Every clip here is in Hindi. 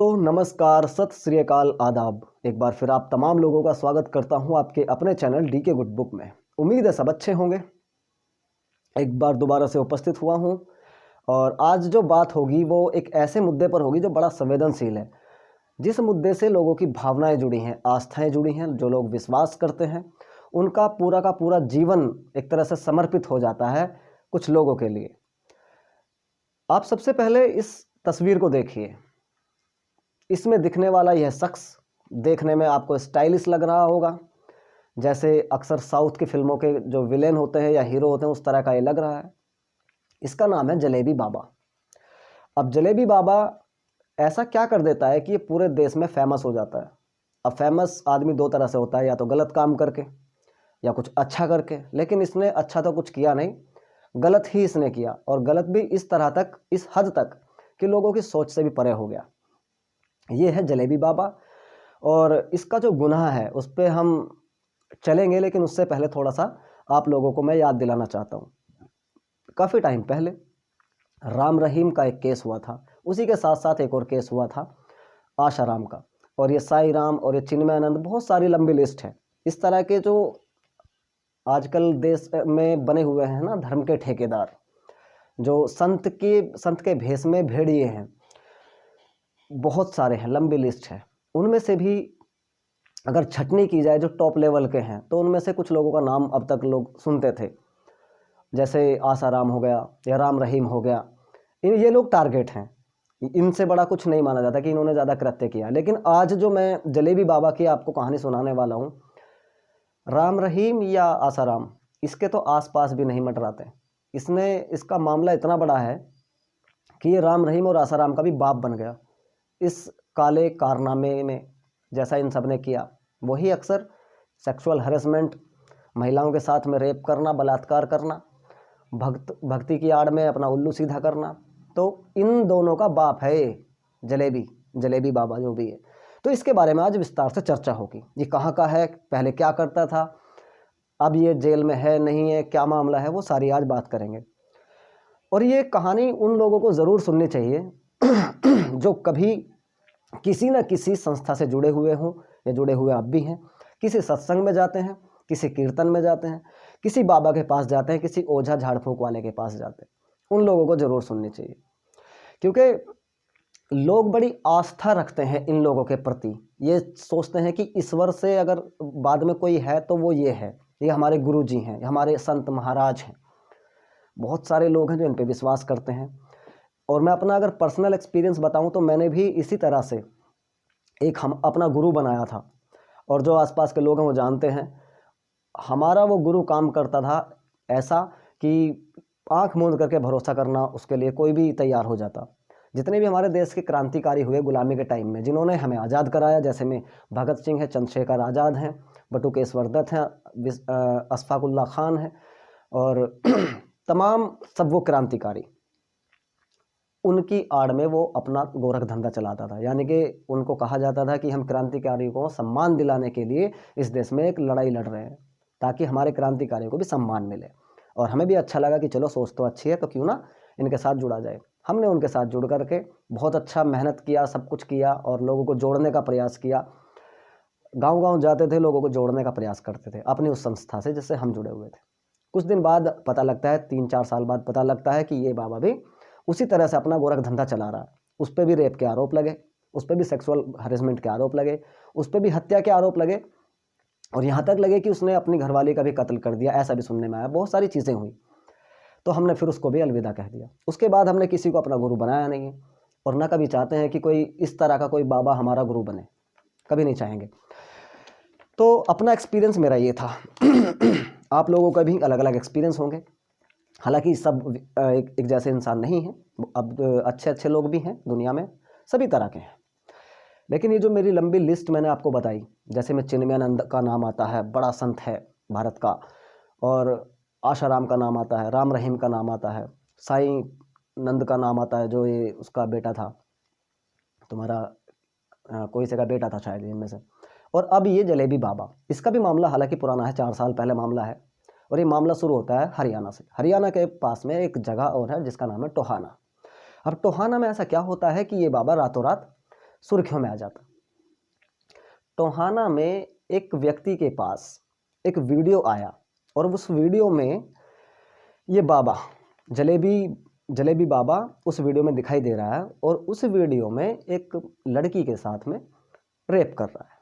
तो नमस्कार, सत श्री अकाल, आदाब। एक बार फिर आप तमाम लोगों का स्वागत करता हूं आपके अपने चैनल डी के गुड बुक में। उम्मीद है सब अच्छे होंगे। एक बार दोबारा से उपस्थित हुआ हूं और आज जो बात होगी वो एक ऐसे मुद्दे पर होगी जो बड़ा संवेदनशील है। जिस मुद्दे से लोगों की भावनाएं जुड़ी हैं, आस्थाएं जुड़ी हैं, जो लोग विश्वास करते हैं, उनका पूरा का पूरा जीवन एक तरह से समर्पित हो जाता है कुछ लोगों के लिए। आप सबसे पहले इस तस्वीर को देखिए। इसमें दिखने वाला यह शख्स देखने में आपको स्टाइलिश लग रहा होगा, जैसे अक्सर साउथ की फिल्मों के जो विलेन होते हैं या हीरो होते हैं उस तरह का ये लग रहा है। इसका नाम है जलेबी बाबा। अब जलेबी बाबा ऐसा क्या कर देता है कि ये पूरे देश में फेमस हो जाता है। अब फेमस आदमी दो तरह से होता है, या तो गलत काम करके या कुछ अच्छा करके। लेकिन इसने अच्छा तो कुछ किया नहीं, गलत ही इसने किया, और गलत भी इस तरह तक, इस हद तक कि लोगों की सोच से भी परे हो गया। ये है जलेबी बाबा। और इसका जो गुनाह है उस पर हम चलेंगे, लेकिन उससे पहले थोड़ा सा आप लोगों को मैं याद दिलाना चाहता हूँ। काफ़ी टाइम पहले राम रहीम का एक केस हुआ था, उसी के साथ साथ एक और केस हुआ था आशाराम का, और ये साई राम और ये चिन्मयानंद, बहुत सारी लंबी लिस्ट है। इस तरह के जो आजकल देश में बने हुए हैं ना धर्म के ठेकेदार, जो संत के भेष में भेड़िए हैं, बहुत सारे हैं, लंबी लिस्ट है। उनमें से भी अगर छटनी की जाए जो टॉप लेवल के हैं, तो उनमें से कुछ लोगों का नाम अब तक लोग सुनते थे, जैसे आसाराम हो गया या राम रहीम हो गया। ये लोग टारगेट हैं, इनसे बड़ा कुछ नहीं माना जाता कि इन्होंने ज़्यादा कृत्य किया। लेकिन आज जो मैं जलेबी बाबा की आपको कहानी सुनाने वाला हूँ, राम रहीम या आसाराम इसके तो आसपास भी नहीं मंडराते। इसका मामला इतना बड़ा है कि ये राम रहीम और आसाराम का भी बाप बन गया इस काले कारनामे में। जैसा इन सब ने किया वही अक्सर सेक्सुअल हरेसमेंट, महिलाओं के साथ में रेप करना, बलात्कार करना, भक्ति की आड़ में अपना उल्लू सीधा करना, तो इन दोनों का बाप है ये जलेबी बाबा जो भी है। तो इसके बारे में आज विस्तार से चर्चा होगी। ये कहाँ का है, पहले क्या करता था, अब ये जेल में है नहीं है, क्या मामला है, वो सारी आज बात करेंगे। और ये कहानी उन लोगों को ज़रूर सुननी चाहिए जो कभी किसी न किसी संस्था से जुड़े हुए हों या जुड़े हुए अब भी हैं, किसी सत्संग में जाते हैं, किसी कीर्तन में जाते हैं, किसी बाबा के पास जाते हैं, किसी ओझा झाड़ फूंक वाले के पास जाते हैं। उन लोगों को ज़रूर सुननी चाहिए, क्योंकि लोग बड़ी आस्था रखते हैं इन लोगों के प्रति। ये सोचते हैं कि ईश्वर से अगर बाद में कोई है तो वो ये है, ये हमारे गुरु जी हैं, हमारे संत महाराज हैं। बहुत सारे लोग हैं जो इन पर विश्वास करते हैं। और मैं अपना अगर पर्सनल एक्सपीरियंस बताऊं तो मैंने भी इसी तरह से एक अपना गुरु बनाया था, और जो आसपास के लोग हैं वो जानते हैं। हमारा वो गुरु काम करता था ऐसा कि आंख मूंद करके भरोसा करना उसके लिए कोई भी तैयार हो जाता। जितने भी हमारे देश के क्रांतिकारी हुए गुलामी के टाइम में, जिन्होंने हमें आज़ाद कराया, जैसे में भगत सिंह है, चंद्रशेखर आज़ाद हैं, बटुकेश्वर दत्त हैं, अशफाकुल्ला खान है, और तमाम सब वो क्रांतिकारी, उनकी आड़ में वो अपना गोरख धंधा चलाता था। यानी कि उनको कहा जाता था कि हम क्रांतिकारियों को सम्मान दिलाने के लिए इस देश में एक लड़ाई लड़ रहे हैं, ताकि हमारे क्रांतिकारियों को भी सम्मान मिले। और हमें भी अच्छा लगा कि चलो सोच तो अच्छी है, तो क्यों ना इनके साथ जुड़ा जाए। हमने उनके साथ जुड़ करके बहुत अच्छा मेहनत किया, सब कुछ किया, और लोगों को जोड़ने का प्रयास किया। गाँव गाँव जाते थे, लोगों को जोड़ने का प्रयास करते थे अपनी उस संस्था से जिससे हम जुड़े हुए थे। कुछ दिन बाद पता लगता है, 3-4 साल बाद पता लगता है कि ये बाबा भी उसी तरह से अपना गोरख धंधा चला रहा है। उस पर भी रेप के आरोप लगे, उस पर भी सेक्सुअल हरेसमेंट के आरोप लगे, उस पर भी हत्या के आरोप लगे, और यहाँ तक लगे कि उसने अपनी घरवाली का भी कत्ल कर दिया, ऐसा भी सुनने में आया। बहुत सारी चीज़ें हुई, तो हमने फिर उसको भी अलविदा कह दिया। उसके बाद हमने किसी को अपना गुरु बनाया नहीं है, और ना कभी चाहते हैं कि कोई इस तरह का कोई बाबा हमारा गुरु बने, कभी नहीं चाहेंगे। तो अपना एक्सपीरियंस मेरा ये था। आप लोगों का भी अलग अलग एक्सपीरियंस होंगे। हालांकि सब एक जैसे इंसान नहीं हैं, अब अच्छे अच्छे लोग भी हैं दुनिया में, सभी तरह के हैं। लेकिन ये जो मेरी लंबी लिस्ट मैंने आपको बताई, जैसे में चिन्मयानंद का नाम आता है, बड़ा संत है भारत का, और आशाराम का नाम आता है, राम रहीम का नाम आता है, साई नंद का नाम आता है, जो ये उसका बेटा था, तुम्हारा कोई से का बेटा था शायद इनमें से। और अब ये जलेबी बाबा, इसका भी मामला हालांकि पुराना है, 4 साल पहले मामला है। और ये मामला शुरू होता है हरियाणा से। हरियाणा के पास में एक जगह और है जिसका नाम है टोहाना। अब टोहाना में ऐसा क्या होता है कि ये बाबा रातों रात सुर्खियों में आ जाता। टोहाना में एक व्यक्ति के पास एक वीडियो आया और उस वीडियो में ये बाबा जलेबी बाबा उस वीडियो में दिखाई दे रहा है और उस वीडियो में एक लड़की के साथ में रेप कर रहा है।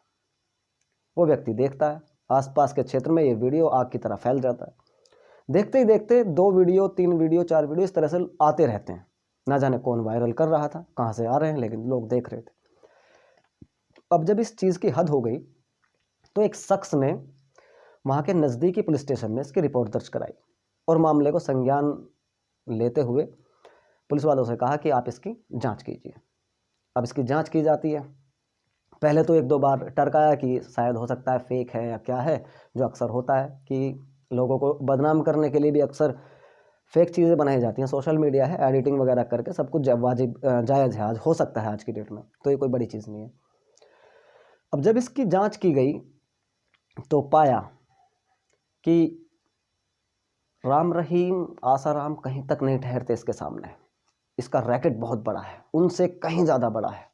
वो व्यक्ति देखता है, आसपास के क्षेत्र में ये वीडियो आग की तरह फैल जाता है। देखते ही देखते 2 वीडियो 3 वीडियो 4 वीडियो इस तरह से आते रहते हैं। ना जाने कौन वायरल कर रहा था, कहाँ से आ रहे हैं, लेकिन लोग देख रहे थे। अब जब इस चीज़ की हद हो गई तो एक शख्स ने वहाँ के नज़दीकी पुलिस स्टेशन में इसकी रिपोर्ट दर्ज कराई और मामले को संज्ञान लेते हुए पुलिस वालों से कहा कि आप इसकी जांच कीजिए। अब इसकी जांच की जाती है। पहले तो 1-2 बार टरकाया कि शायद हो सकता है फेक है या क्या है, जो अक्सर होता है कि लोगों को बदनाम करने के लिए भी अक्सर फेक चीज़ें बनाई जाती हैं। सोशल मीडिया है, एडिटिंग वगैरह करके सब कुछ वाजिब जायज़ है, आज हो सकता है आज की डेट में, तो ये कोई बड़ी चीज़ नहीं है। अब जब इसकी जांच की गई तो पाया कि राम रहीम आसाराम कहीं तक नहीं ठहरते इसके सामने। इसका रैकेट बहुत बड़ा है, उनसे कहीं ज़्यादा बड़ा है।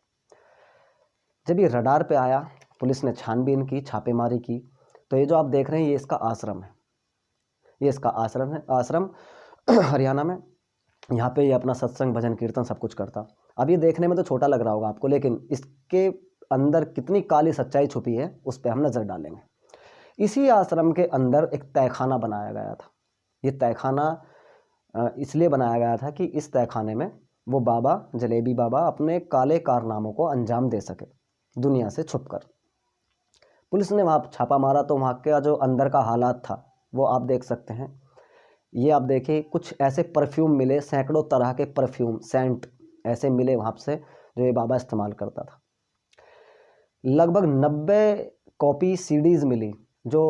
जब ये रडार पे आया, पुलिस ने छानबीन की, छापेमारी की, तो ये जो आप देख रहे हैं ये इसका आश्रम है। ये इसका आश्रम है, आश्रम हरियाणा में। यहाँ पे ये अपना सत्संग भजन कीर्तन सब कुछ करता। अब ये देखने में तो छोटा लग रहा होगा आपको, लेकिन इसके अंदर कितनी काली सच्चाई छुपी है उस पर हम नज़र डालेंगे। इसी आश्रम के अंदर एक तहखाना बनाया गया था। ये तहखाना इसलिए बनाया गया था कि इस तहखाने में वो बाबा जलेबी बाबा अपने काले कारनामों को अंजाम दे सके दुनिया से छुपकर। पुलिस ने वहाँ छापा मारा तो वहाँ का जो अंदर का हालात था वो आप देख सकते हैं। ये आप देखिए, कुछ ऐसे परफ्यूम मिले, सैकड़ों तरह के परफ्यूम सेंट ऐसे मिले वहाँ से जो ये बाबा इस्तेमाल करता था। लगभग 90 कॉपी सीडीज़ मिली जो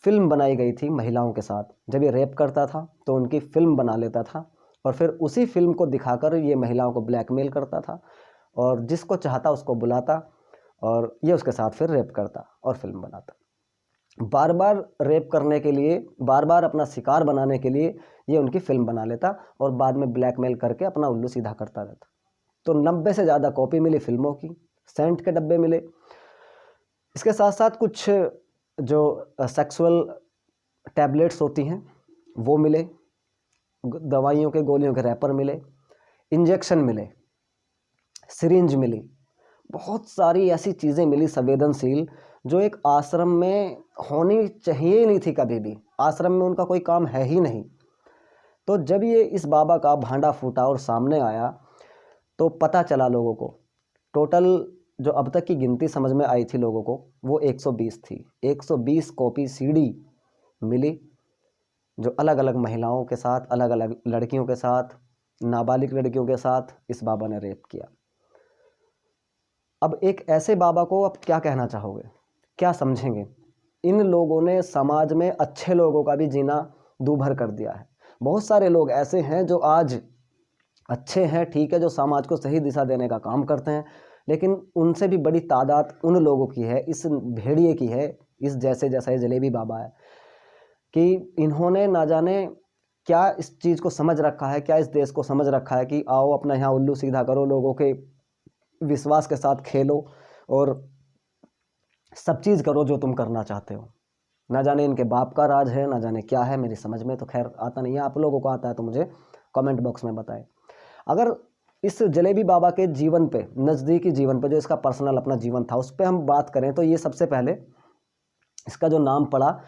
फिल्म बनाई गई थी महिलाओं के साथ। जब ये रेप करता था तो उनकी फिल्म बना लेता था और फिर उसी फिल्म को दिखाकर ये महिलाओं को ब्लैकमेल करता था और जिसको चाहता उसको बुलाता और ये उसके साथ फिर रेप करता और फिल्म बनाता। बार बार रेप करने के लिए, बार बार अपना शिकार बनाने के लिए ये उनकी फिल्म बना लेता और बाद में ब्लैकमेल करके अपना उल्लू सीधा करता रहता। तो 90 से ज़्यादा कॉपी मिली फिल्मों की, सेंट के डब्बे मिले। इसके साथ साथ कुछ जो सेक्सुअल टैबलेट्स होती हैं वो मिले, दवाइयों के गोलियों के रैपर मिले, इंजेक्शन मिले, सिरिंज मिली, बहुत सारी ऐसी चीज़ें मिली संवेदनशील जो एक आश्रम में होनी चाहिए ही नहीं थी कभी भी। आश्रम में उनका कोई काम है ही नहीं। तो जब ये इस बाबा का भांडा फूटा और सामने आया तो पता चला लोगों को, टोटल जो अब तक की गिनती समझ में आई थी लोगों को वो 120 थी। 120 कॉपी सीडी मिली जो अलग अलग महिलाओं के साथ, अलग अलग लड़कियों के साथ, नाबालिग लड़कियों के साथ इस बाबा ने रेप किया। अब एक ऐसे बाबा को आप क्या कहना चाहोगे, क्या समझेंगे? इन लोगों ने समाज में अच्छे लोगों का भी जीना दूभर कर दिया है। बहुत सारे लोग ऐसे हैं जो आज अच्छे हैं, ठीक है, जो समाज को सही दिशा देने का काम करते हैं, लेकिन उनसे भी बड़ी तादाद उन लोगों की है, इस भेड़िए की है, इस जैसे जैसा ये जलेबी बाबा है, कि इन्होंने ना जाने क्या इस चीज़ को समझ रखा है, क्या इस देश को समझ रखा है कि आओ अपना यहाँ उल्लू सीधा करो, लोगों के विश्वास के साथ खेलो और सब चीज़ करो जो तुम करना चाहते हो। ना जाने इनके बाप का राज है, ना जाने क्या है, मेरी समझ में तो खैर आता नहीं है। आप लोगों को आता है तो मुझे कमेंट बॉक्स में बताएं। अगर इस जलेबी बाबा के जीवन पे, नज़दीकी जीवन पे, जो इसका पर्सनल अपना जीवन था, उस पर हम बात करें तो ये सबसे पहले इसका जो नाम पड़ा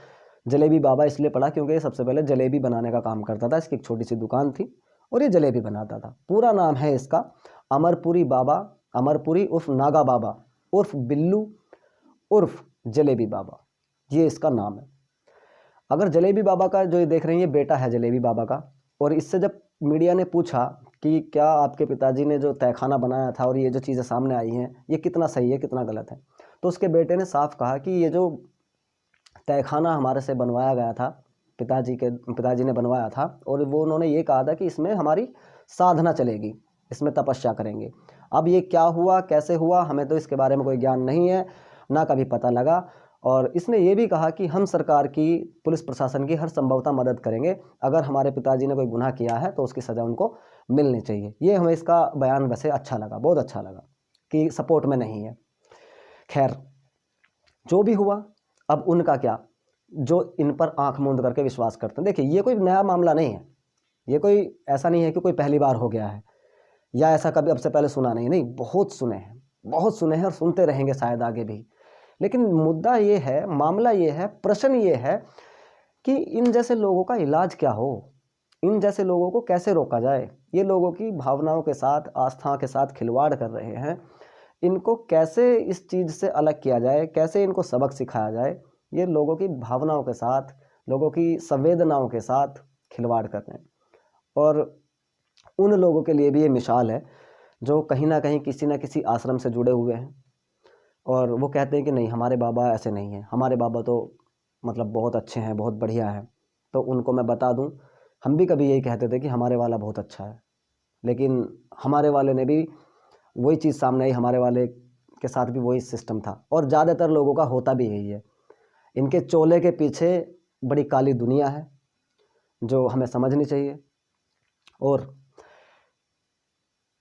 जलेबी बाबा इसलिए पड़ा क्योंकि ये सबसे पहले जलेबी बनाने का काम करता था। इसकी एक छोटी सी दुकान थी और ये जलेबी बनाता था। पूरा नाम है इसका अमरपुरी बाबा, अमरपुरी उर्फ नागा बाबा उर्फ बिल्लू उर्फ जलेबी बाबा, ये इसका नाम है। अगर जलेबी बाबा का जो ये देख रहे हैं ये बेटा है जलेबी बाबा का, और इससे जब मीडिया ने पूछा कि क्या आपके पिताजी ने जो तहखाना बनाया था और ये जो चीज़ें सामने आई हैं ये कितना सही है कितना गलत है, तो उसके बेटे ने साफ कहा कि ये जो तहखाना हमारे से बनवाया गया था, पिताजी ने बनवाया था, और वो उन्होंने ये कहा था कि इसमें हमारी साधना चलेगी, इसमें तपस्या करेंगे। अब ये क्या हुआ, कैसे हुआ, हमें तो इसके बारे में कोई ज्ञान नहीं है, ना कभी पता लगा। और इसने ये भी कहा कि हम सरकार की, पुलिस प्रशासन की हर संभवतः मदद करेंगे। अगर हमारे पिताजी ने कोई गुनाह किया है तो उसकी सज़ा उनको मिलनी चाहिए। ये हमें इसका बयान वैसे अच्छा लगा, बहुत अच्छा लगा। की सपोर्ट में नहीं है। खैर, जो भी हुआ, अब उनका क्या, जो इन पर आंख मूंद करके विश्वास करते हैं। देखिए, ये कोई नया मामला नहीं है, ये कोई ऐसा नहीं है कि कोई पहली बार हो गया है या ऐसा कभी अब से पहले सुना नहीं, नहीं, बहुत सुने हैं, बहुत सुने हैं और सुनते रहेंगे शायद आगे भी। लेकिन मुद्दा ये है, मामला ये है, प्रश्न ये है कि इन जैसे लोगों का इलाज क्या हो, इन जैसे लोगों को कैसे रोका जाए। ये लोगों की भावनाओं के साथ, आस्था के साथ खिलवाड़ कर रहे हैं, इनको कैसे इस चीज़ से अलग किया जाए, कैसे इनको सबक सिखाया जाए। ये लोगों की भावनाओं के साथ, लोगों की संवेदनाओं के साथ खिलवाड़ कर रहे हैं। और उन लोगों के लिए भी ये मिसाल है जो कहीं ना कहीं किसी न किसी आश्रम से जुड़े हुए हैं और वो कहते हैं कि नहीं, हमारे बाबा ऐसे नहीं हैं, हमारे बाबा तो मतलब बहुत अच्छे हैं, बहुत बढ़िया है। तो उनको मैं बता दूं, हम भी कभी यही कहते थे कि हमारे वाला बहुत अच्छा है, लेकिन हमारे वाले ने भी वही चीज़ सामने आई, हमारे वाले के साथ भी वही सिस्टम था। और ज़्यादातर लोगों का होता भी यही है। इनके चोले के पीछे बड़ी काली दुनिया है जो हमें समझनी चाहिए। और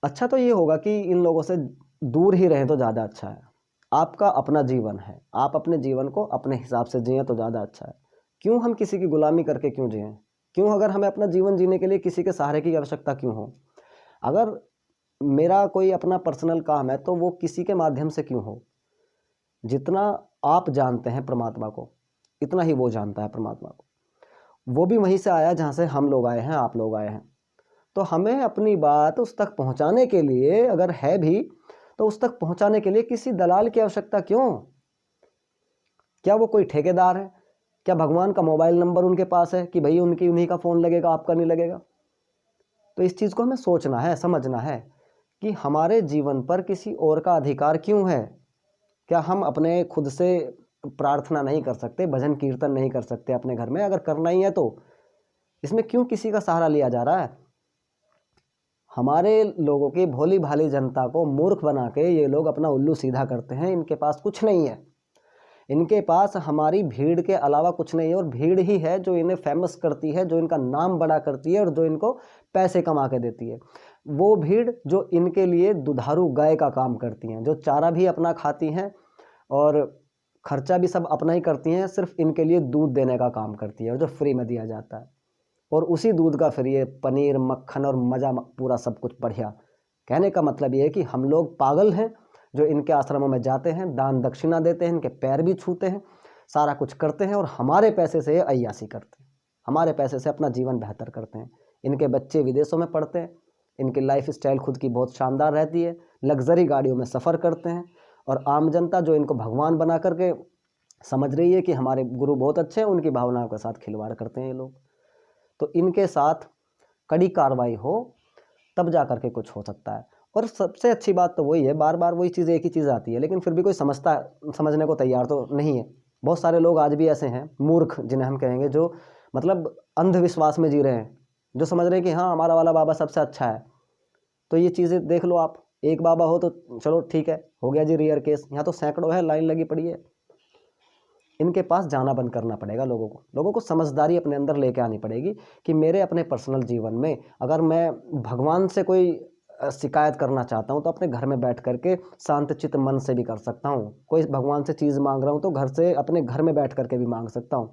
अच्छा तो ये होगा कि इन लोगों से दूर ही रहें तो ज़्यादा अच्छा है। आपका अपना जीवन है, आप अपने जीवन को अपने हिसाब से जिएं तो ज़्यादा अच्छा है। क्यों हम किसी की गुलामी करके क्यों जिएं? क्यों, अगर हमें अपना जीवन जीने के लिए किसी के सहारे की आवश्यकता क्यों हो? अगर मेरा कोई अपना पर्सनल काम है तो वो किसी के माध्यम से क्यों हो? जितना आप जानते हैं परमात्मा को, इतना ही वो जानता है परमात्मा को। वो भी वहीं से आया जहाँ से हम लोग आए हैं, आप लोग आए हैं। तो हमें अपनी बात उस तक पहुँचाने के लिए, अगर है भी, तो उस तक पहुँचाने के लिए किसी दलाल की आवश्यकता क्यों? क्या वो कोई ठेकेदार है? क्या भगवान का मोबाइल नंबर उनके पास है कि भाई उनकी उन्हीं का फ़ोन लगेगा, आपका नहीं लगेगा? तो इस चीज़ को हमें सोचना है, समझना है कि हमारे जीवन पर किसी और का अधिकार क्यों है। क्या हम अपने खुद से प्रार्थना नहीं कर सकते, भजन कीर्तन नहीं कर सकते अपने घर में? अगर करना ही है तो इसमें क्यों किसी का सहारा लिया जा रहा है? हमारे लोगों की भोली भाली जनता को मूर्ख बना के ये लोग अपना उल्लू सीधा करते हैं। इनके पास कुछ नहीं है, इनके पास हमारी भीड़ के अलावा कुछ नहीं है। और भीड़ ही है जो इन्हें फेमस करती है, जो इनका नाम बड़ा करती है और जो इनको पैसे कमा के देती है। वो भीड़ जो इनके लिए दुधारू गाय का काम करती हैं, जो चारा भी अपना खाती हैं और खर्चा भी सब अपना ही करती हैं, सिर्फ इनके लिए दूध देने का काम करती है, और जो फ्री में दिया जाता है। और उसी दूध का फिर ये पनीर, मक्खन और मज़ा, पूरा सब कुछ बढ़िया। कहने का मतलब ये है कि हम लोग पागल हैं जो इनके आश्रमों में जाते हैं, दान दक्षिणा देते हैं, इनके पैर भी छूते हैं, सारा कुछ करते हैं, और हमारे पैसे से ये अय्यासी करते हैं, हमारे पैसे से अपना जीवन बेहतर करते हैं। इनके बच्चे विदेशों में पढ़ते हैं, इनकी लाइफ स्टाइल खुद की बहुत शानदार रहती है, लग्जरी गाड़ियों में सफ़र करते हैं, और आम जनता जो इनको भगवान बना करके समझ रही है कि हमारे गुरु बहुत अच्छे हैं, उनकी भावनाओं के साथ खिलवाड़ करते हैं ये लोग। तो इनके साथ कड़ी कार्रवाई हो, तब जा करके कुछ हो सकता है। और सबसे अच्छी बात तो वही है, बार बार वही चीज़, एक ही चीज़ आती है, लेकिन फिर भी कोई समझने को तैयार तो नहीं है। बहुत सारे लोग आज भी ऐसे हैं, मूर्ख जिन्हें हम कहेंगे, जो मतलब अंधविश्वास में जी रहे हैं, जो समझ रहे हैं कि हाँ, हमारा वाला बाबा सबसे अच्छा है। तो ये चीज़ें देख लो आप, एक बाबा हो तो चलो ठीक है, हो गया जी रेयर केस, यहाँ तो सैकड़ों है, लाइन लगी पड़ी है। इनके पास जाना बंद करना पड़ेगा लोगों को समझदारी अपने अंदर लेके आनी पड़ेगी कि मेरे अपने पर्सनल जीवन में अगर मैं भगवान से कोई शिकायत करना चाहता हूँ तो अपने घर में बैठ करके शांत चित्त मन से भी कर सकता हूँ। कोई भगवान से चीज़ मांग रहा हूँ तो घर से, अपने घर में बैठ करके भी मांग सकता हूँ।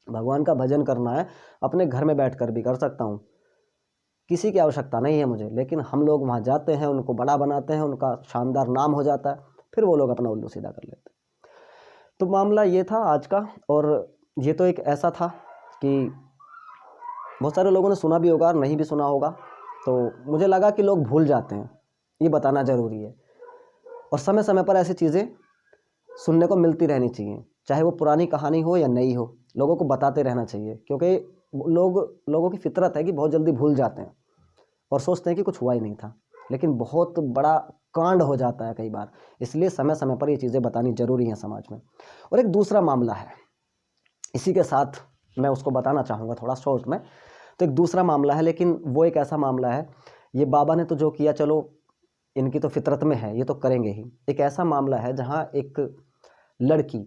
भगवान का भजन करना है, अपने घर में बैठ कर भी कर सकता हूँ। किसी की आवश्यकता नहीं है मुझे। लेकिन हम लोग वहाँ जाते हैं, उनको बड़ा बनाते हैं, उनका शानदार नाम हो जाता है, फिर वो लोग अपना उल्लू सीधा कर लेते हैं। तो मामला ये था आज का। और ये तो एक ऐसा था कि बहुत सारे लोगों ने सुना भी होगा और नहीं भी सुना होगा, तो मुझे लगा कि लोग भूल जाते हैं, ये बताना ज़रूरी है। और समय समय पर ऐसी चीज़ें सुनने को मिलती रहनी चाहिए, चाहे वो पुरानी कहानी हो या नई हो, लोगों को बताते रहना चाहिए। क्योंकि लोगों की फितरत है कि बहुत जल्दी भूल जाते हैं और सोचते हैं कि कुछ हुआ ही नहीं था, लेकिन बहुत बड़ा कांड हो जाता है कई बार। इसलिए समय समय पर ये चीज़ें बतानी जरूरी हैं समाज में। और एक दूसरा मामला है, इसी के साथ मैं उसको बताना चाहूँगा थोड़ा शॉर्ट में। तो एक दूसरा मामला है, लेकिन वो एक ऐसा मामला है, ये बाबा ने तो जो किया, चलो इनकी तो फितरत में है, ये तो करेंगे ही। एक ऐसा मामला है जहाँ एक लड़की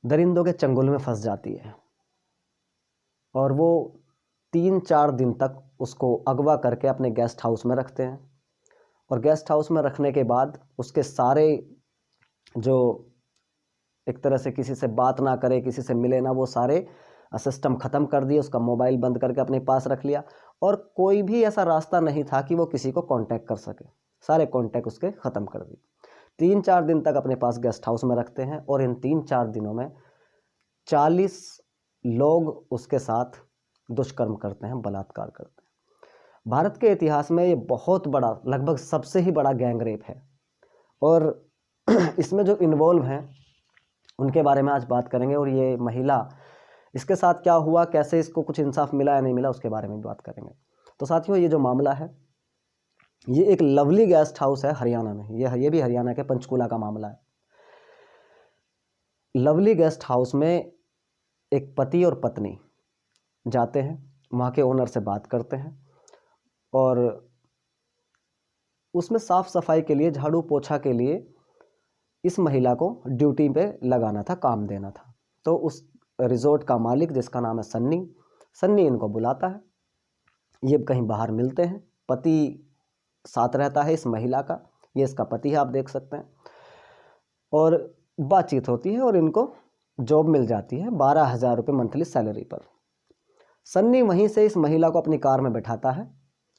दरिंदों के चंगुल में फंस जाती है और वो 3-4 दिन तक उसको अगवा करके अपने गेस्ट हाउस में रखते हैं और गेस्ट हाउस में रखने के बाद उसके सारे जो एक तरह से किसी से बात ना करे, किसी से मिले ना, वो सारे सिस्टम ख़त्म कर दिए। उसका मोबाइल बंद करके अपने पास रख लिया और कोई भी ऐसा रास्ता नहीं था कि वो किसी को कांटेक्ट कर सके। सारे कांटेक्ट उसके ख़त्म कर दिए। 3-4 दिन तक अपने पास गेस्ट हाउस में रखते हैं और इन 3-4 दिनों में 40 लोग उसके साथ दुष्कर्म करते हैं, बलात्कार करते हैं। भारत के इतिहास में ये बहुत बड़ा, लगभग सबसे ही बड़ा गैंग रेप है। और इसमें जो इन्वॉल्व हैं उनके बारे में आज बात करेंगे। और ये महिला, इसके साथ क्या हुआ, कैसे इसको कुछ इंसाफ मिला या नहीं मिला, उसके बारे में भी बात करेंगे। तो साथियों, ये जो मामला है ये एक लवली गेस्ट हाउस है हरियाणा में। ये भी हरियाणा के पंचकूला का मामला है। लवली गेस्ट हाउस में एक पति और पत्नी जाते हैं, वहाँ के ओनर से बात करते हैं और उसमें साफ सफाई के लिए, झाड़ू पोछा के लिए इस महिला को ड्यूटी पे लगाना था, काम देना था। तो उस रिजॉर्ट का मालिक, जिसका नाम है सन्नी इनको बुलाता है। ये कहीं बाहर मिलते हैं, पति साथ रहता है इस महिला का, ये इसका पति है, आप देख सकते हैं। और बातचीत होती है और इनको जॉब मिल जाती है 12,000 रुपये मंथली सैलरी पर। सन्नी वहीं से इस महिला को अपनी कार में बैठाता है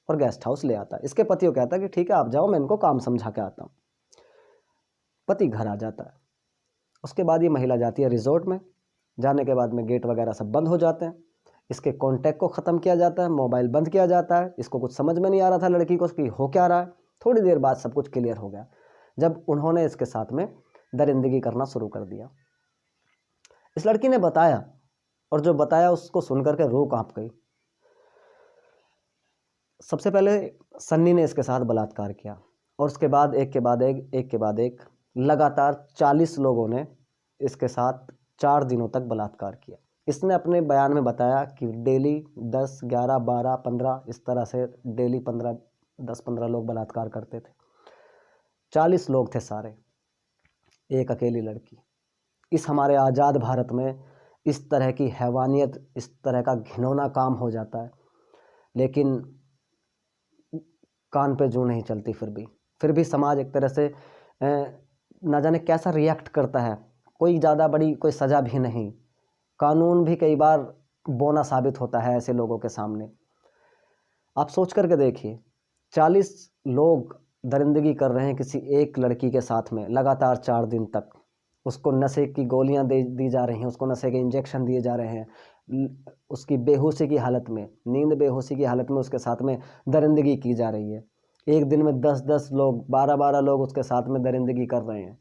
और गेस्ट हाउस ले आता है। इसके पति को कहता है कि ठीक है आप जाओ, मैं इनको काम समझा के आता हूँ। पति घर आ जाता है। उसके बाद ये महिला जाती है रिजॉर्ट में। जाने के बाद में गेट वगैरह सब बंद हो जाते हैं, इसके कॉन्टैक्ट को ख़त्म किया जाता है, मोबाइल बंद किया जाता है। इसको कुछ समझ में नहीं आ रहा था लड़की को कि हो क्या रहा है। थोड़ी देर बाद सब कुछ क्लियर हो गया जब उन्होंने इसके साथ में दरिंदगी करना शुरू कर दिया। इस लड़की ने बताया और जो बताया उसको सुन करके रूह कांप गई। सबसे पहले सन्नी ने इसके साथ बलात्कार किया और उसके बाद एक के बाद एक लगातार 40 लोगों ने इसके साथ 4 दिनों तक बलात्कार किया। इसने अपने बयान में बताया कि डेली 10, 11, 12, 15 इस तरह से डेली 10-15 लोग बलात्कार करते थे। 40 लोग थे सारे, एक अकेली लड़की। इस हमारे आज़ाद भारत में इस तरह की हैवानियत, इस तरह का घिनौना काम हो जाता है, लेकिन कान पे जूं नहीं चलती। फिर भी समाज एक तरह से ना जाने कैसा रिएक्ट करता है। कोई ज़्यादा बड़ी कोई सज़ा भी नहीं, कानून भी कई बार बौना साबित होता है ऐसे लोगों के सामने। आप सोच करके देखिए, 40 लोग दरिंदगी कर रहे हैं किसी एक लड़की के साथ में लगातार 4 दिन तक। उसको नशे की गोलियां दी जा रही हैं, उसको नशे के इंजेक्शन दिए जा रहे हैं, उसकी बेहोशी की हालत में, नींद बेहोशी की हालत में उसके साथ में दरिंदगी की जा रही है। एक दिन में 10-10 लोग, 12-12 लोग उसके साथ में दरिंदगी कर रहे हैं।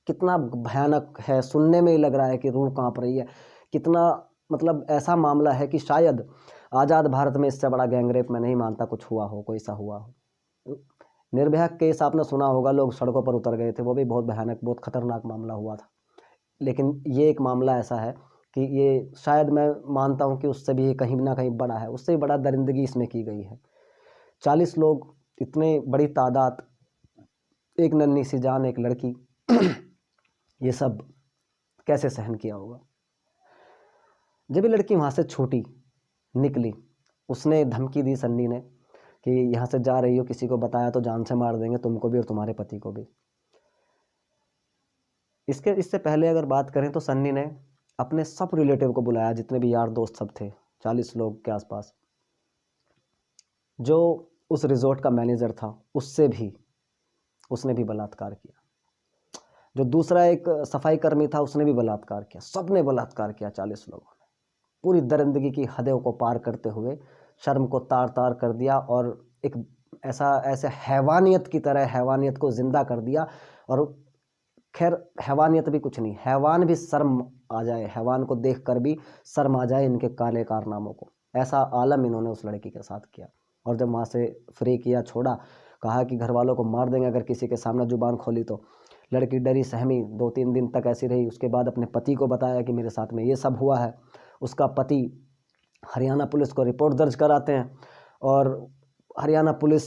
कितना भयानक है, सुनने में ही लग रहा है कि रूह कांप रही है। कितना मतलब ऐसा मामला है कि शायद आज़ाद भारत में इससे बड़ा गैंगरेप मैं नहीं मानता कुछ हुआ हो, कोई सा हुआ हो। निर्भया केस आपने सुना होगा, लोग सड़कों पर उतर गए थे, वो भी बहुत भयानक, बहुत खतरनाक मामला हुआ था। लेकिन ये एक मामला ऐसा है कि ये शायद मैं मानता हूँ कि उससे भी कहीं ना कहीं बड़ा है, उससे भी बड़ा दरिंदगी इसमें की गई है। 40 लोग, इतने बड़ी तादाद, एक नन्ही सी जान, एक लड़की, ये सब कैसे सहन किया होगा। जब ये लड़की वहाँ से छूटी, निकली, उसने धमकी दी सन्नी ने कि यहाँ से जा रही हो, किसी को बताया तो जान से मार देंगे तुमको भी और तुम्हारे पति को भी। इससे पहले अगर बात करें तो सन्नी ने अपने सब रिलेटिव को बुलाया, जितने भी यार दोस्त सब थे, 40 लोग के आसपास। जो उस रिजॉर्ट का मैनेजर था उसने भी बलात्कार किया। जो दूसरा एक सफाई कर्मी था उसने भी बलात्कार किया। सब ने बलात्कार किया, 40 लोगों ने। पूरी दरिंदगी की हदों को पार करते हुए शर्म को तार तार कर दिया और एक ऐसे हैवानियत की तरह हैवानियत को जिंदा कर दिया। और खैर, हैवानियत भी कुछ नहीं, हैवान भी शर्म आ जाए, हैवान को देखकर भी शर्म आ जाए इनके काले कारनामों को। ऐसा आलम इन्होंने उस लड़की के साथ किया। और जब वहाँ से फ्री किया, छोड़ा, कहा कि घर वालों को मार देंगे अगर किसी के सामने जुबान खोली तो। लड़की डरी सहमी 2-3 दिन तक ऐसी रही। उसके बाद अपने पति को बताया कि मेरे साथ में ये सब हुआ है। उसका पति हरियाणा पुलिस को रिपोर्ट दर्ज कराते हैं और हरियाणा पुलिस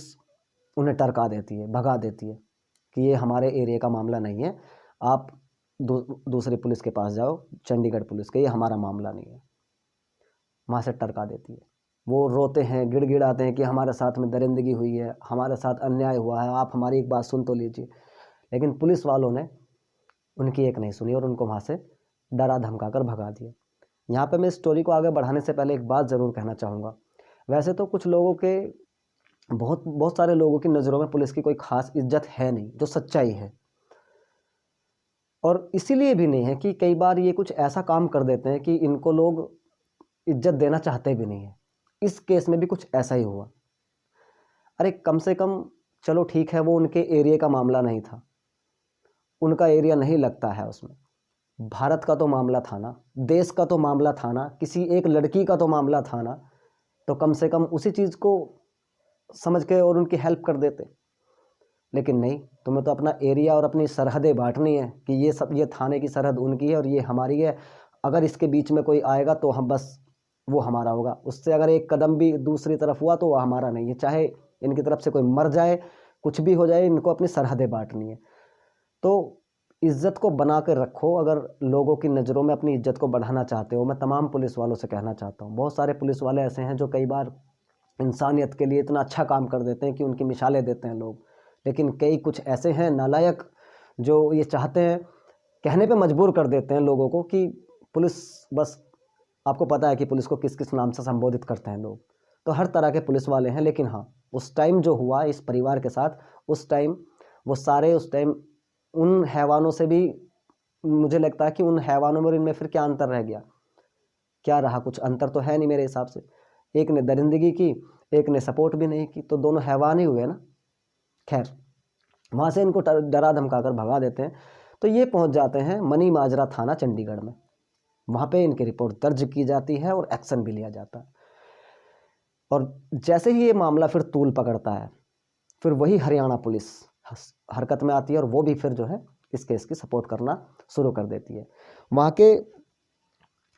उन्हें टरका देती है, भगा देती है कि ये हमारे एरिया का मामला नहीं है, आप दूसरी पुलिस के पास जाओ, चंडीगढ़ पुलिस के, ये हमारा मामला नहीं है। वहाँ से टरका देती है। वो रोते हैं, गिड़गिड़ाते हैं कि हमारे साथ में दरिंदगी हुई है, हमारे साथ अन्याय हुआ है, आप हमारी एक बात सुन तो लीजिए। लेकिन पुलिस वालों ने उनकी एक नहीं सुनी और उनको वहाँ से डरा धमका कर भगा दिया। यहाँ पे मैं इस स्टोरी को आगे बढ़ाने से पहले एक बात ज़रूर कहना चाहूँगा। वैसे तो कुछ लोगों के बहुत बहुत सारे लोगों की नज़रों में पुलिस की कोई ख़ास इज्जत है नहीं, जो सच्चाई है। और इसीलिए भी नहीं है कि कई बार ये कुछ ऐसा काम कर देते हैं कि इनको लोग इज्जत देना चाहते भी नहीं है। इस केस में भी कुछ ऐसा ही हुआ। अरे कम से कम चलो ठीक है, वो उनके एरिया का मामला नहीं था, उनका एरिया नहीं लगता है उसमें। भारत का तो मामला था ना, देश का तो मामला था ना, किसी एक लड़की का तो मामला था ना, तो कम से कम उसी चीज़ को समझ के और उनकी हेल्प कर देते। लेकिन नहीं, तुम्हें तो अपना एरिया और अपनी सरहदें बांटनी है कि ये थाने की सरहद उनकी है और ये हमारी है। अगर इसके बीच में कोई आएगा तो हम बस वो हमारा होगा, उससे अगर एक कदम भी दूसरी तरफ हुआ तो वह हमारा नहीं है। चाहे इनकी तरफ से कोई मर जाए, कुछ भी हो जाए, इनको अपनी सरहदें बांटनी है। तो इज्जत को बना कर रखो। अगर लोगों की नज़रों में अपनी इज्जत को बढ़ाना चाहते हो, मैं तमाम पुलिस वालों से कहना चाहता हूँ, बहुत सारे पुलिस वाले ऐसे हैं जो कई बार इंसानियत के लिए इतना अच्छा काम कर देते हैं कि उनकी मिसालें देते हैं लोग। लेकिन कई कुछ ऐसे हैं नालायक जो ये चाहते हैं, कहने पे मजबूर कर देते हैं लोगों को कि पुलिस बस, आपको पता है कि पुलिस को किस किस नाम से संबोधित करते हैं लोग। तो हर तरह के पुलिस वाले हैं। लेकिन हाँ, उस टाइम जो हुआ इस परिवार के साथ, उस टाइम वो सारे उस टाइम उन हैवानों से भी, मुझे लगता है कि उन हैवानों में और इनमें फिर क्या अंतर रह गया? क्या रहा? कुछ अंतर तो है नहीं मेरे हिसाब से। एक ने दरिंदगी की, एक ने सपोर्ट भी नहीं की, तो दोनों हैवान ही हुए ना। खैर, वहाँ से इनको डरा धमका कर भगा देते हैं। तो ये पहुँच जाते हैं मनी माजरा थाना चंडीगढ़ में। वहाँ पे इनकी रिपोर्ट दर्ज की जाती है और एक्शन भी लिया जाता है। और जैसे ही ये मामला फिर तूल पकड़ता है, फिर वही हरियाणा पुलिस हरकत में आती है और वो भी फिर जो है इस केस की सपोर्ट करना शुरू कर देती है। वहाँ के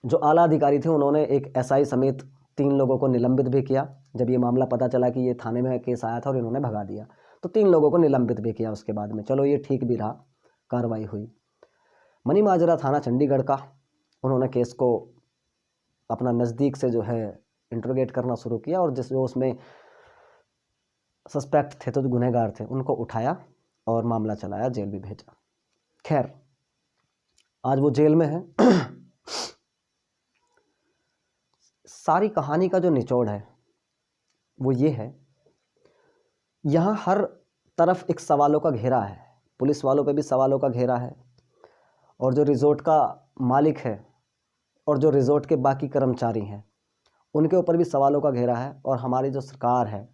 जो आला अधिकारी थे उन्होंने एक एसआई समेत 3 लोगों को निलंबित भी किया। जब ये मामला पता चला कि ये थाने में केस आया था और इन्होंने भगा दिया, तो 3 लोगों को निलंबित भी किया उसके बाद में। चलो ये ठीक भी रहा, कार्रवाई हुई। मनी माजरा थाना चंडीगढ़ का, उन्होंने केस को अपना नज़दीक से जो है इंट्रोगेट करना शुरू किया और जो उसमें सस्पेक्ट थे, तो जो गुनहगार थे, उनको उठाया और मामला चलाया, जेल भी भेजा। खैर, आज वो जेल में है। सारी कहानी का जो निचोड़ है वो ये है, यहाँ हर तरफ एक सवालों का घेरा है। पुलिस वालों पे भी सवालों का घेरा है, और जो रिज़ोर्ट का मालिक है और जो रिज़ोर्ट के बाकी कर्मचारी हैं उनके ऊपर भी सवालों का घेरा है, और हमारी जो सरकार है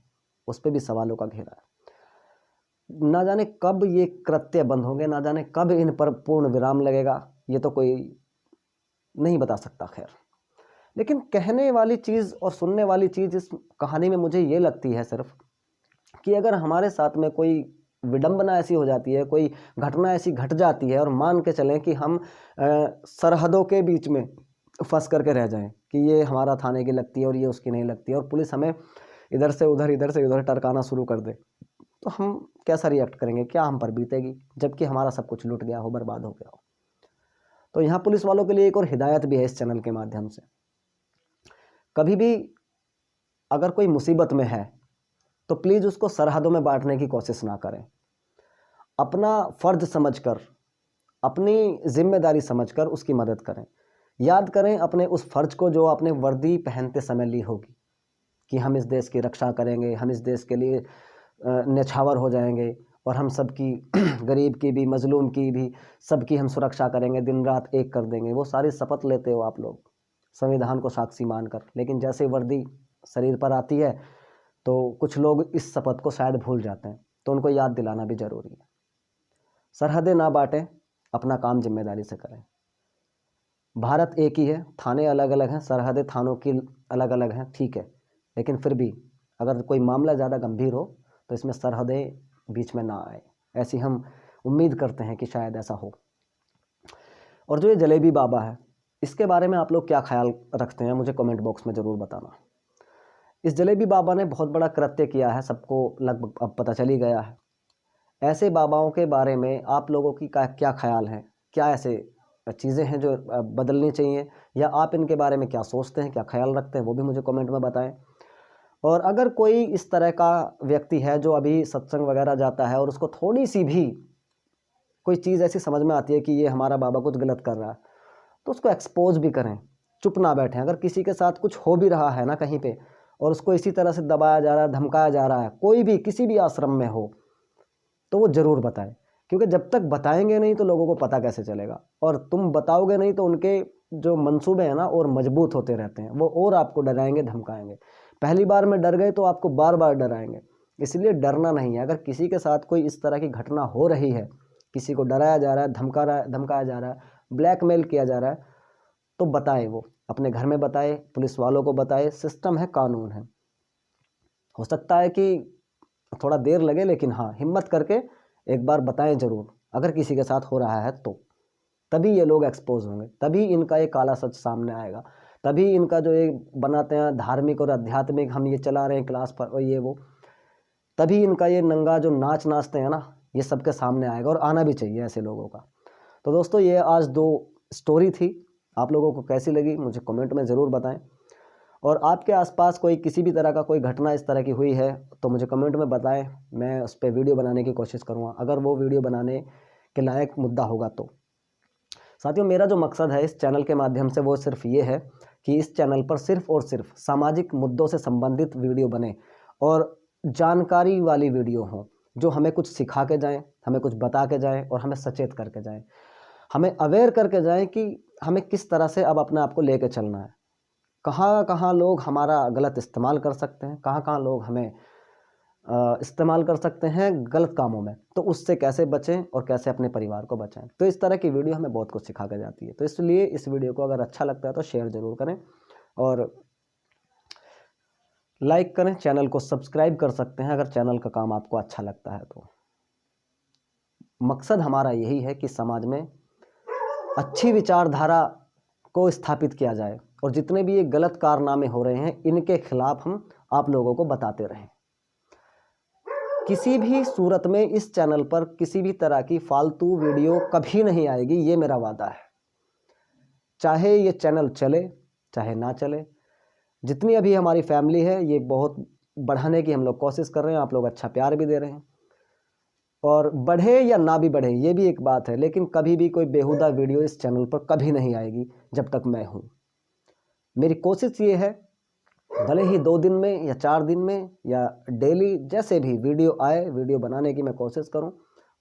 उस पर भी सवालों का घेरा है। ना जाने कब ये कृत्य बंद होंगे, ना जाने कब इन पर पूर्ण विराम लगेगा, ये तो कोई नहीं बता सकता। खैर, लेकिन कहने वाली चीज़ और सुनने वाली चीज़ इस कहानी में मुझे ये लगती है सिर्फ कि अगर हमारे साथ में कोई विडंबना ऐसी हो जाती है, कोई घटना ऐसी घट जाती है, और मान के चलें कि हम सरहदों के बीच में फंस करके रह जाएं कि ये हमारा थाने की लगती है और ये उसकी नहीं लगती है, और पुलिस हमें इधर से उधर टरकाना शुरू कर दे, तो हम कैसा रिएक्ट करेंगे? क्या हम पर बीतेगी, जबकि हमारा सब कुछ लुट गया हो, बर्बाद हो गया हो? तो यहाँ पुलिस वालों के लिए एक और हिदायत भी है इस चैनल के माध्यम से। कभी भी अगर कोई मुसीबत में है तो प्लीज़ उसको सरहदों में बांटने की कोशिश ना करें। अपना फ़र्ज समझकर, अपनी जिम्मेदारी समझकर उसकी मदद करें। याद करें अपने उस फ़र्ज को जो आपने वर्दी पहनते समय ली होगी, कि हम इस देश की रक्षा करेंगे, हम इस देश के लिए न्यौछावर हो जाएंगे, और हम सबकी गरीब की भी, मजलूम की भी, सबकी हम सुरक्षा करेंगे, दिन रात एक कर देंगे। वो सारी शपथ लेते हो आप लोग संविधान को साक्षी मानकर, लेकिन जैसे वर्दी शरीर पर आती है तो कुछ लोग इस शपथ को शायद भूल जाते हैं, तो उनको याद दिलाना भी ज़रूरी है। सरहदें ना बांटें, अपना काम जिम्मेदारी से करें। भारत एक ही है, थाने अलग अलग हैं, सरहदें थानों की अलग अलग हैं, ठीक है, लेकिन फिर भी अगर कोई मामला ज़्यादा गंभीर हो तो इसमें सरहदें बीच में ना आए, ऐसी हम उम्मीद करते हैं कि शायद ऐसा हो। और जो ये जलेबी बाबा है, इसके बारे में आप लोग क्या ख्याल रखते हैं, मुझे कमेंट बॉक्स में ज़रूर बताना। इस जलेबी बाबा ने बहुत बड़ा कृत्य किया है, सबको लगभग अब पता चल ही गया है। ऐसे बाबाओं के बारे में आप लोगों की क्या ख्याल है? क्या ऐसे चीज़ें हैं जो बदलनी चाहिए, या आप इनके बारे में क्या सोचते हैं, क्या ख्याल रखते हैं, वो भी मुझे कमेंट में बताएं। और अगर कोई इस तरह का व्यक्ति है जो अभी सत्संग वगैरह जाता है और उसको थोड़ी सी भी कोई चीज़ ऐसी समझ में आती है कि ये हमारा बाबा कुछ गलत कर रहा है, तो उसको एक्सपोज भी करें, चुप ना बैठें। अगर किसी के साथ कुछ हो भी रहा है ना कहीं पे, और उसको इसी तरह से दबाया जा रहा है, धमकाया जा रहा है, कोई भी किसी भी आश्रम में हो, तो वो ज़रूर बताए। क्योंकि जब तक बताएंगे नहीं तो लोगों को पता कैसे चलेगा, और तुम बताओगे नहीं तो उनके जो मंसूबे हैं ना और मजबूत होते रहते हैं, वो और आपको डराएंगे, धमकाएंगे। पहली बार में डर गए तो आपको बार बार डराएंगे, इसलिए डरना नहीं है। अगर किसी के साथ कोई इस तरह की घटना हो रही है, किसी को डराया जा रहा है, धमकाया जा रहा है, ब्लैकमेल किया जा रहा है, तो बताएं। वो अपने घर में बताए, पुलिस वालों को बताए, सिस्टम है, कानून है। हो सकता है कि थोड़ा देर लगे, लेकिन हाँ, हिम्मत करके एक बार बताएं ज़रूर। अगर किसी के साथ हो रहा है तो तभी ये लोग एक्सपोज होंगे, तभी इनका ये काला सच सामने आएगा, तभी इनका जो ये बनाते हैं धार्मिक और आध्यात्मिक, हम ये चला रहे हैं क्लास पर और ये वो, तभी इनका ये नंगा जो नाच नाचते हैं ना, ये सबके सामने आएगा। और आना भी चाहिए ऐसे लोगों का। तो दोस्तों, ये आज 2 स्टोरी थी। आप लोगों को कैसी लगी मुझे कमेंट में ज़रूर बताएं। और आपके आसपास कोई किसी भी तरह का कोई घटना इस तरह की हुई है तो मुझे कमेंट में बताएं, मैं उस पर वीडियो बनाने की कोशिश करूँगा, अगर वो वीडियो बनाने के लायक मुद्दा होगा तो। साथियों, मेरा जो मकसद है इस चैनल के माध्यम से वो सिर्फ ये है कि इस चैनल पर सिर्फ और सिर्फ सामाजिक मुद्दों से संबंधित वीडियो बने और जानकारी वाली वीडियो हों, जो हमें कुछ सिखा के जाएं, हमें कुछ बता के जाएं और हमें सचेत करके जाएं, हमें अवेयर करके जाएं कि हमें किस तरह से अब अपने आप को लेके चलना है। कहाँ कहाँ लोग हमारा गलत इस्तेमाल कर सकते हैं, कहाँ कहाँ लोग हमें इस्तेमाल कर सकते हैं गलत कामों में, तो उससे कैसे बचें और कैसे अपने परिवार को बचाएं। तो इस तरह की वीडियो हमें बहुत कुछ सिखा के जाती है। तो इसलिए इस वीडियो को अगर अच्छा लगता है तो शेयर ज़रूर करें और लाइक करें, चैनल को सब्सक्राइब कर सकते हैं अगर चैनल का काम आपको अच्छा लगता है तो। मकसद हमारा यही है कि समाज में अच्छी विचारधारा को स्थापित किया जाए और जितने भी ये गलत कारनामे हो रहे हैं इनके खिलाफ हम आप लोगों को बताते रहें। किसी भी सूरत में इस चैनल पर किसी भी तरह की फालतू वीडियो कभी नहीं आएगी, ये मेरा वादा है। चाहे ये चैनल चले चाहे ना चले, जितनी अभी हमारी फैमिली है ये बहुत बढ़ाने की हम लोग कोशिश कर रहे हैं, आप लोग अच्छा प्यार भी दे रहे हैं। और बढ़े या ना भी बढ़े ये भी एक बात है, लेकिन कभी भी कोई बेहुदा वीडियो इस चैनल पर कभी नहीं आएगी जब तक मैं हूँ। मेरी कोशिश ये है, भले ही 2 दिन में या 4 दिन में या डेली जैसे भी वीडियो आए, वीडियो बनाने की मैं कोशिश करूं।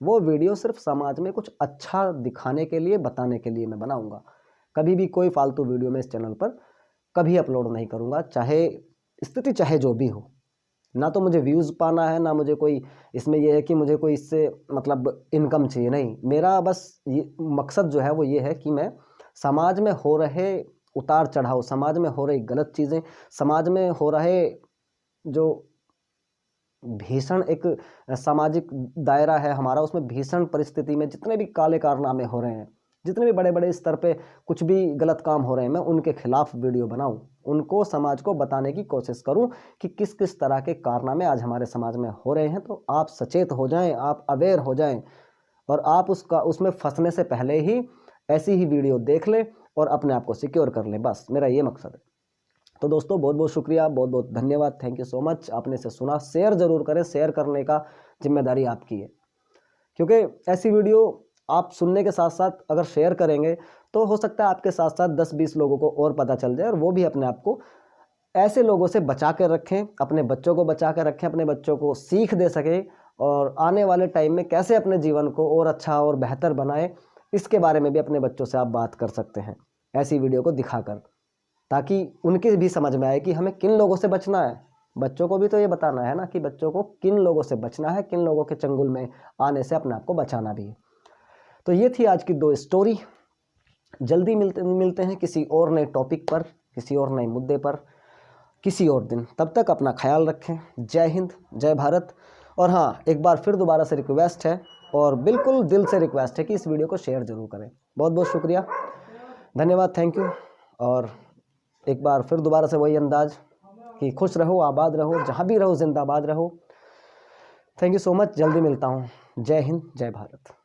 वो वीडियो सिर्फ समाज में कुछ अच्छा दिखाने के लिए, बताने के लिए मैं बनाऊंगा। कभी भी कोई फालतू वीडियो मैं इस चैनल पर कभी अपलोड नहीं करूंगा, चाहे स्थिति चाहे जो भी हो। ना तो मुझे व्यूज़ पाना है, ना मुझे कोई इसमें यह है कि मुझे कोई इससे मतलब इनकम चाहिए, नहीं। मेरा बस ये मकसद जो है वो ये है कि मैं समाज में हो रहे उतार चढ़ाव, समाज में हो रही गलत चीज़ें, समाज में हो रहे जो भीषण एक सामाजिक दायरा है हमारा, उसमें भीषण परिस्थिति में जितने भी काले कारनामे हो रहे हैं, जितने भी बड़े बड़े स्तर पे कुछ भी गलत काम हो रहे हैं, मैं उनके खिलाफ वीडियो बनाऊं, उनको समाज को बताने की कोशिश करूं कि किस किस तरह के कारनामे आज हमारे समाज में हो रहे हैं। तो आप सचेत हो जाएं, आप अवेयर हो जाएं और आप उसमें फंसने से पहले ही ऐसी ही वीडियो देख लें और अपने आप को सिक्योर कर लें। बस मेरा ये मकसद है। तो दोस्तों, बहुत बहुत शुक्रिया, बहुत बहुत धन्यवाद, थैंक यू सो मच। आपने इसे सुना, शेयर ज़रूर करें, शेयर करने का जिम्मेदारी आपकी है, क्योंकि ऐसी वीडियो आप सुनने के साथ साथ अगर शेयर करेंगे तो हो सकता है आपके साथ साथ 10-20 लोगों को और पता चल जाए और वो भी अपने आप को ऐसे लोगों से बचा कर रखें, अपने बच्चों को बचा कर रखें, अपने बच्चों को सीख दे सकें और आने वाले टाइम में कैसे अपने जीवन को और अच्छा और बेहतर बनाएं, इसके बारे में भी अपने बच्चों से आप बात कर सकते हैं ऐसी वीडियो को दिखाकर, ताकि उनकी भी समझ में आए कि हमें किन लोगों से बचना है। बच्चों को भी तो ये बताना है ना कि बच्चों को किन लोगों से बचना है, किन लोगों के चंगुल में आने से अपने आप को बचाना भी है। तो ये थी आज की 2 स्टोरी। जल्दी मिलते हैं किसी और नए टॉपिक पर, किसी और नए मुद्दे पर, किसी और दिन। तब तक अपना ख्याल रखें। जय हिंद, जय भारत। और हाँ, एक बार फिर दोबारा से रिक्वेस्ट है और बिल्कुल दिल से रिक्वेस्ट है कि इस वीडियो को शेयर ज़रूर करें। बहुत बहुत शुक्रिया, धन्यवाद, थैंक यू। और एक बार फिर दोबारा से वही अंदाज कि खुश रहो, आबाद रहो, जहाँ भी रहो जिंदाबाद रहो। थैंक यू सो मच, जल्दी मिलता हूँ। जय हिंद, जय भारत।